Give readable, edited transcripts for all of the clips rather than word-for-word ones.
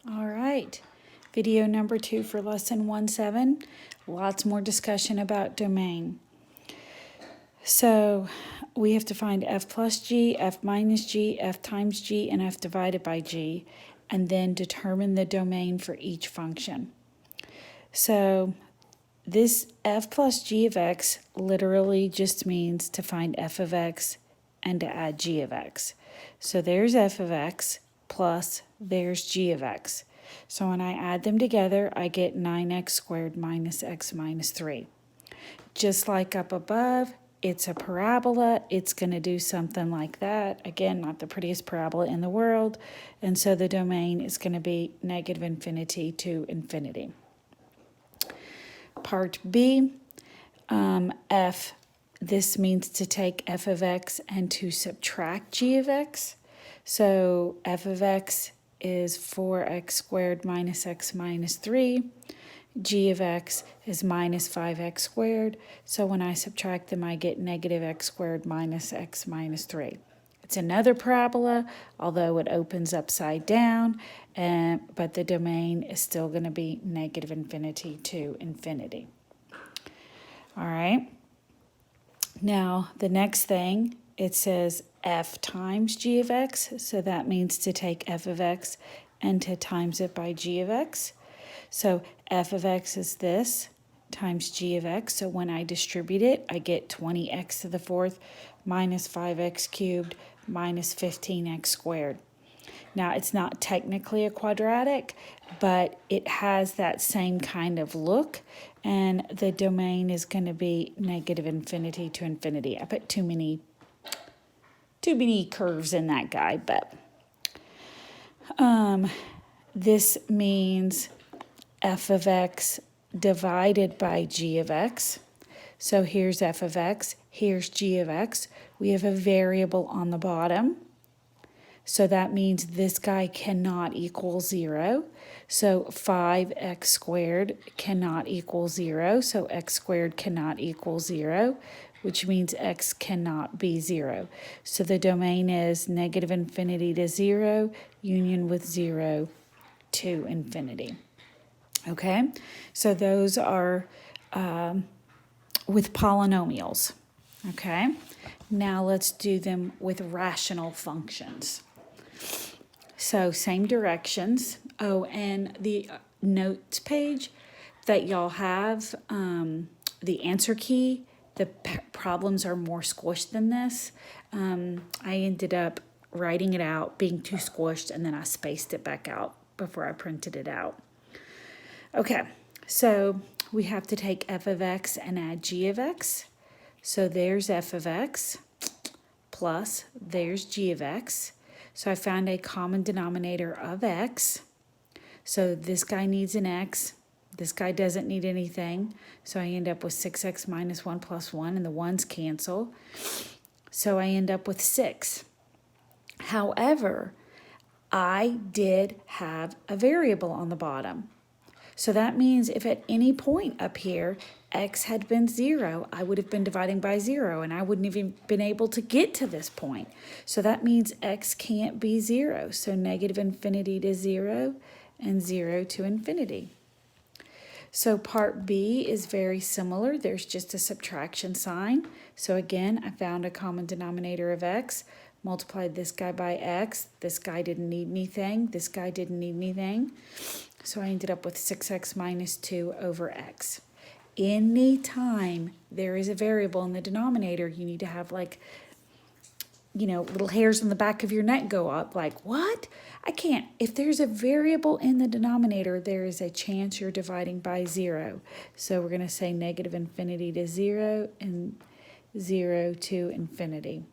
All right, video number 2 for lesson 1-7. Lots more discussion about domain. So we have to find f plus g, f minus g, f times g, and f divided by g, and then determine the domain for each function. So this f plus g of x literally just means to find f of x and to add g of x. So there's f of x plus there's g of x. So when I add them together, I get 9x squared minus x minus 3. Just like up above, it's a parabola. It's going to do something like that. Again, not the prettiest parabola in the world. And so the domain is going to be negative infinity to infinity. Part B, this means to take f of x and to subtract g of x. So f of x is 4x squared minus x minus 3. G of x is minus 5x squared. So when I subtract them, I get negative x squared minus x minus 3. It's another parabola, although it opens upside down, but the domain is still going to be negative infinity to infinity. All right. Now, the next thing, it says f times g of x. So that means to take f of x and to times it by g of x. So f of x is this times g of x. So when I distribute it, I get 20x to the fourth minus 5x cubed minus 15x squared. Now, it's not technically a quadratic, but it has that same kind of look, and the domain is going to be negative infinity to infinity. I put too many curves in that guy, but this means f of x divided by g of x. So here's f of x, here's g of x. We have a variable on the bottom. So that means this guy cannot equal 0. So 5x squared cannot equal 0. So x squared cannot equal 0, which means x cannot be 0. So the domain is negative infinity to 0, union with 0 to infinity. Okay, so those are with polynomials. Okay, now let's do them with rational functions. So same directions. Oh, and the notes page that y'all have, the answer key, the problems are more squished than this. I ended up writing it out, being too squished, and then I spaced it back out before I printed it out. Okay, so we have to take f of x and add g of x. So there's f of x plus there's g of x. So I found a common denominator of x. So this guy needs an x. This guy doesn't need anything. So I end up with 6x minus 1 plus 1, and the 1's cancel. So I end up with 6. However, I did have a variable on the bottom. So that means if at any point up here x had been 0, I would have been dividing by 0, and I wouldn't even been able to get to this point. So that means x can't be 0. So negative infinity to 0 and 0 to infinity. So part B is very similar. There's just a subtraction sign. So again, I found a common denominator of x, multiplied this guy by x. This guy didn't need anything. This guy didn't need anything. So I ended up with 6x minus 2 over x. Anytime there is a variable in the denominator, you need to have little hairs on the back of your neck go up. Like, what? I can't. If there's a variable in the denominator, there is a chance you're dividing by 0. So we're going to say negative infinity to 0 and 0 to infinity.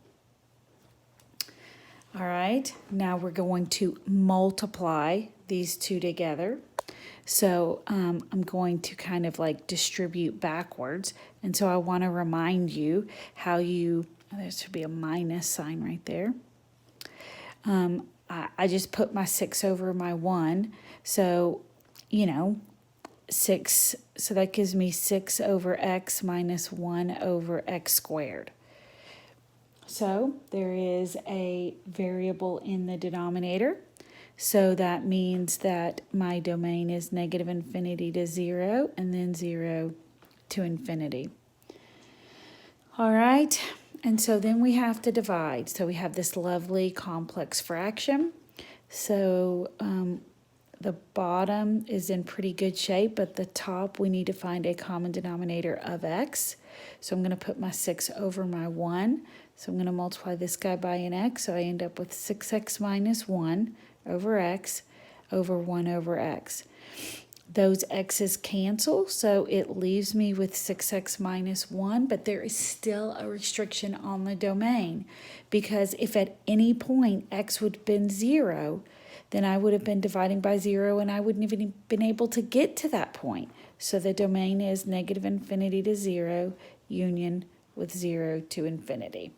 All right, now we're going to multiply these two together. So I'm going to kind of distribute backwards. And so I want to remind you how there should be a minus sign right there. I just put my 6 over my 1. So, 6, so that gives me 6 over x minus 1 over x squared. So there is a variable in the denominator. So that means that my domain is negative infinity to 0 and then 0 to infinity. All right, and so then we have to divide. So we have this lovely complex fraction. So the bottom is in pretty good shape, but the top we need to find a common denominator of x. So I'm going to put my 6 over my 1. So I'm going to multiply this guy by an x, so I end up with 6x minus 1 over x over 1 over x. Those x's cancel, so it leaves me with 6x minus 1, but there is still a restriction on the domain, because if at any point x would have been 0, then I would have been dividing by 0 and I wouldn't even been able to get to that point. So the domain is negative infinity to 0, union with 0 to infinity.